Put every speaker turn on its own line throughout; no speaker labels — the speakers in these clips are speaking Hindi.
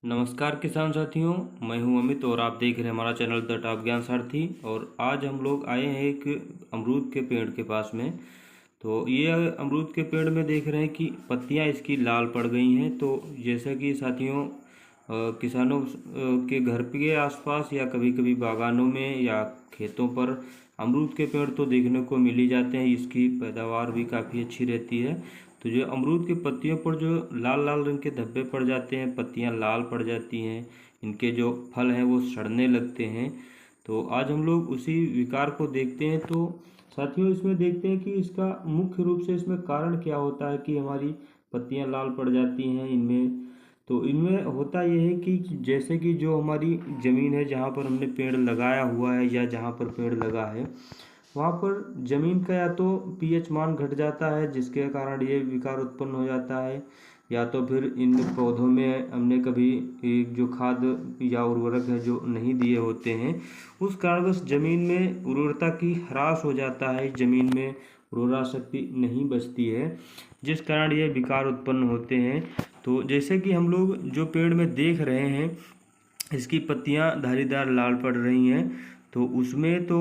नमस्कार किसान साथियों। मैं हूं अमित और आप देख रहे हैं हमारा चैनल द टॉप ज्ञान सारथी। और आज हम लोग आए हैं एक अमरूद के पेड़ के पास में। तो ये अमरूद के पेड़ में देख रहे हैं कि पत्तियां इसकी लाल पड़ गई हैं। तो जैसा कि साथियों किसानों के घर के आसपास या कभी कभी बागानों में या खेतों पर अमरूद के पेड़ तो देखने को मिल ही जाते हैं। इसकी पैदावार भी काफ़ी अच्छी रहती है। तो जो अमरूद की पत्तियों पर जो लाल लाल रंग के धब्बे पड़ जाते हैं, पत्तियां लाल पड़ जाती हैं, इनके जो फल हैं वो सड़ने लगते हैं। तो आज हम लोग उसी विकार को देखते हैं। तो साथियों इसमें देखते हैं कि इसका मुख्य रूप से इसमें कारण क्या होता है कि हमारी पत्तियां लाल पड़ जाती हैं इनमें। तो इनमें होता यह है कि जैसे कि जो हमारी ज़मीन है जहाँ पर हमने पेड़ लगाया हुआ है या जहाँ पर पेड़ लगा है वहाँ पर ज़मीन का या तो पीएच मान घट जाता है, जिसके कारण ये विकार उत्पन्न हो जाता है। या तो फिर इन पौधों में हमने कभी एक जो खाद या उर्वरक है जो नहीं दिए होते हैं, उस कारणवश ज़मीन में उर्वरता की ह्रास हो जाता है, ज़मीन में उर्वरा शक्ति नहीं बचती है, जिस कारण ये विकार उत्पन्न होते हैं। तो जैसे कि हम लोग जो पेड़ में देख रहे हैं इसकी पत्तियां धारीदार लाल पड़ रही हैं। तो उसमें तो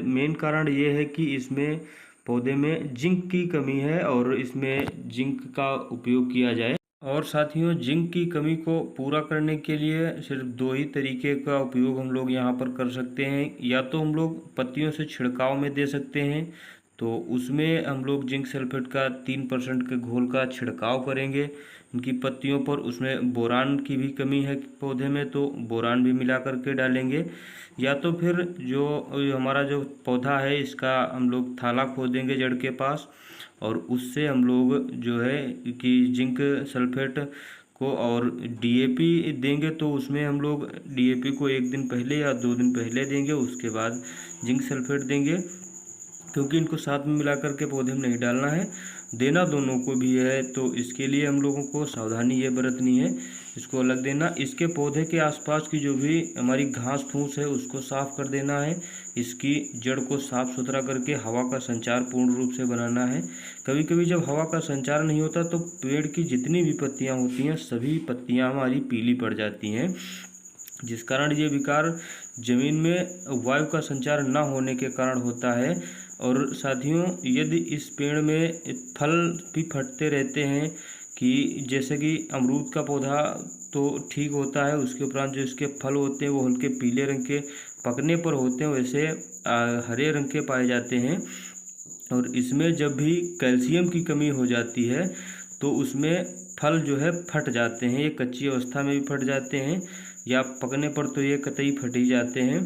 मेन कारण ये है कि इसमें पौधे में जिंक की कमी है और इसमें जिंक का उपयोग किया जाए। और साथियों जिंक की कमी को पूरा करने के लिए सिर्फ दो ही तरीके का उपयोग हम लोग यहाँ पर कर सकते हैं। या तो हम लोग पत्तियों से छिड़काव में दे सकते हैं, तो उसमें हम लोग जिंक सल्फेट का 3% के घोल का छिड़काव करेंगे इनकी पत्तियों पर। उसमें बोरान की भी कमी है पौधे में, तो बोरान भी मिला करके डालेंगे। या तो फिर जो हमारा जो पौधा है इसका हम लोग थाला खोदेंगे जड़ के पास, और उससे हम लोग जो है कि जिंक सल्फेट को और डीएपी देंगे। तो उसमें हम लोग डीएपी को 1 दिन पहले या 2 दिन पहले देंगे, उसके बाद जिंक सल्फेट देंगे, क्योंकि इनको साथ में मिला करके पौधे में नहीं डालना है, देना दोनों को भी है। तो इसके लिए हम लोगों को सावधानी ये बरतनी है, इसको अलग देना। इसके पौधे के आसपास की जो भी हमारी घास फूस है उसको साफ कर देना है। इसकी जड़ को साफ सुथरा करके हवा का संचार पूर्ण रूप से बनाना है। कभी कभी जब हवा का संचार नहीं होता तो पेड़ की जितनी भी पत्तियां होती हैं सभी पत्तियां हमारी पीली पड़ जाती हैं, जिस कारण ये विकार जमीन में वायु का संचार न होने के कारण होता है। और साथियों यदि इस पेड़ में फल भी फटते रहते हैं, कि जैसे कि अमरूद का पौधा तो ठीक होता है, उसके उपरांत जो इसके फल होते हैं वो हल्के पीले रंग के पकने पर होते हैं, वैसे हरे रंग के पाए जाते हैं। और इसमें जब भी कैल्शियम की कमी हो जाती है तो उसमें फल जो है फट जाते हैं। ये कच्ची अवस्था में भी फट जाते हैं या पकने पर तो ये कतई फट ही जाते हैं।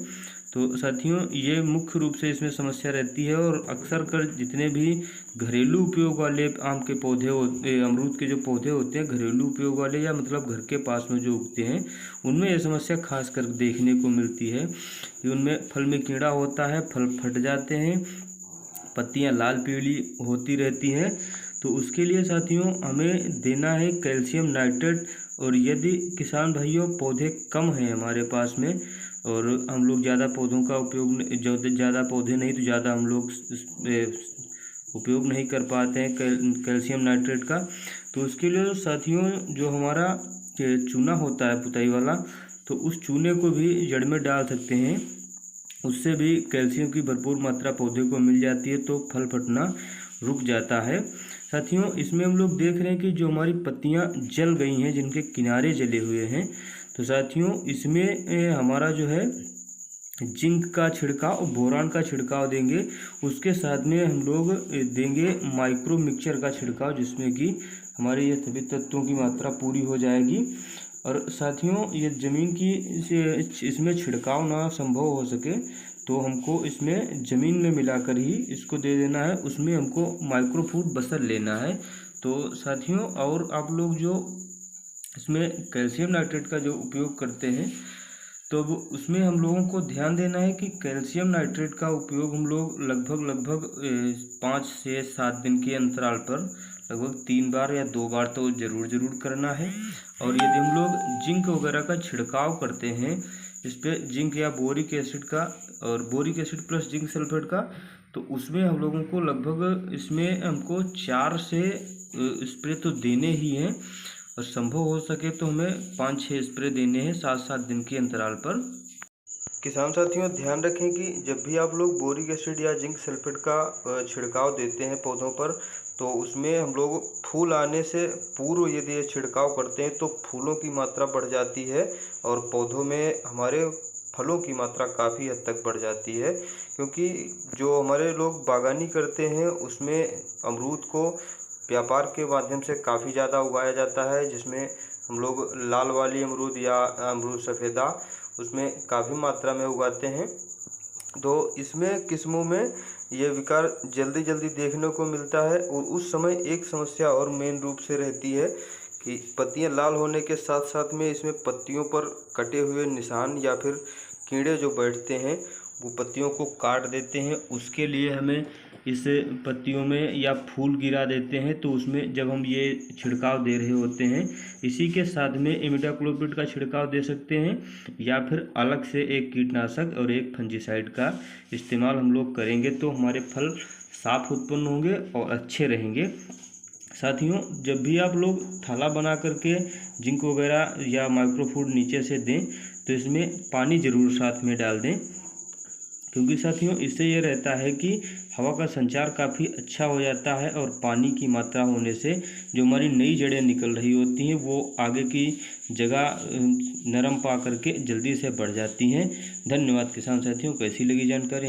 तो साथियों ये मुख्य रूप से इसमें समस्या रहती है। और अक्सर कर जितने भी घरेलू उपयोग वाले आम के पौधे होते, अमरूद के जो पौधे होते हैं घरेलू उपयोग वाले या मतलब घर के पास में जो उगते हैं, उनमें यह समस्या खास कर देखने को मिलती है कि उनमें फल में कीड़ा होता है, फल फट जाते हैं, पत्तियां लाल पीली होती रहती हैं। तो उसके लिए साथियों हमें देना है कैल्शियम नाइट्रेट। और यदि किसान भाइयों पौधे कम हैं हमारे पास में और हम लोग ज़्यादा पौधों का उपयोग जो ज़्यादा पौधे नहीं तो ज़्यादा हम लोग उपयोग नहीं कर पाते हैं कैल्शियम नाइट्रेट का, तो उसके लिए साथियों जो हमारा चूना होता है पुताई वाला, तो उस चूने को भी जड़ में डाल सकते हैं। उससे भी कैल्शियम की भरपूर मात्रा पौधे को मिल जाती है, तो फल फटना रुक जाता है। साथियों इसमें हम लोग देख रहे हैं कि जो हमारी पत्तियां जल गई हैं, जिनके किनारे जले हुए हैं, तो साथियों इसमें हमारा जो है जिंक का छिड़काव और बोरान का छिड़काव देंगे। उसके साथ में हम लोग देंगे माइक्रो मिक्सचर का छिड़काव, जिसमें कि हमारे ये सभी तत्वों की मात्रा पूरी हो जाएगी। और साथियों ये ज़मीन की इसमें छिड़काव ना संभव हो सके तो हमको इसमें ज़मीन में मिलाकर ही इसको दे देना है। उसमें हमको माइक्रोफूड बसर लेना है। तो साथियों और आप लोग जो इसमें कैल्शियम नाइट्रेट का जो उपयोग करते हैं, तो उसमें हम लोगों को ध्यान देना है कि कैल्शियम नाइट्रेट का उपयोग हम लोग लगभग 5 से 7 दिन के अंतराल पर लगभग 3 बार या 2 बार तो ज़रूर करना है। और यदि हम लोग जिंक वगैरह का छिड़काव करते हैं इस पर, जिंक या बोरिक एसिड का और boric acid plus zinc sulphate का, तो उसमें हम लोगों को लगभग इसमें हमको 4 से स्प्रे तो देने ही हैं। और संभव हो सके तो हमें 5-6 स्प्रे देने हैं 7-7 दिन के अंतराल पर। किसान साथियों, ध्यान रखें कि जब भी आप लोग बोरिक एसिड या जिंक सल्फेट का छिड़काव देते हैं पौधों पर, तो उसमें हम लोग फूल आने से पूर्व यदि ये छिड़काव करते हैं तो फूलों की मात्रा बढ़ जाती है और पौधों में हमारे फलों की मात्रा काफ़ी हद तक बढ़ जाती है। क्योंकि जो हमारे लोग बागानी करते हैं उसमें अमरूद को व्यापार के माध्यम से काफ़ी ज़्यादा उगाया जाता है, जिसमें हम लोग लाल वाली अमरूद या अमरूद सफ़ेदा उसमें काफ़ी मात्रा में उगाते हैं। तो इसमें किस्मों में ये विकार जल्दी जल्दी देखने को मिलता है। और उस समय एक समस्या और मेन रूप से रहती है कि पत्तियां लाल होने के साथ साथ में इसमें पत्तियों पर कटे हुए निशान या फिर कीड़े जो बैठते हैं वो पत्तियों को काट देते हैं। उसके लिए हमें इस पत्तियों में या फूल गिरा देते हैं, तो उसमें जब हम ये छिड़काव दे रहे होते हैं, इसी के साथ में इमिडाक्लोप्रिड का छिड़काव दे सकते हैं या फिर अलग से एक कीटनाशक और एक फंजीसाइड का इस्तेमाल हम लोग करेंगे तो हमारे फल साफ उत्पन्न होंगे और अच्छे रहेंगे। साथियों, जब भी आप लोग थैला बना करके जिंक वगैरह या माइक्रोफूड नीचे से दें तो इसमें पानी ज़रूर साथ में डाल दें, क्योंकि साथियों इससे ये रहता है कि हवा का संचार काफ़ी अच्छा हो जाता है और पानी की मात्रा होने से जो हमारी नई जड़ें निकल रही होती हैं वो आगे की जगह नरम पा करके जल्दी से बढ़ जाती हैं। धन्यवाद किसान साथियों, कैसी लगी जानकारी।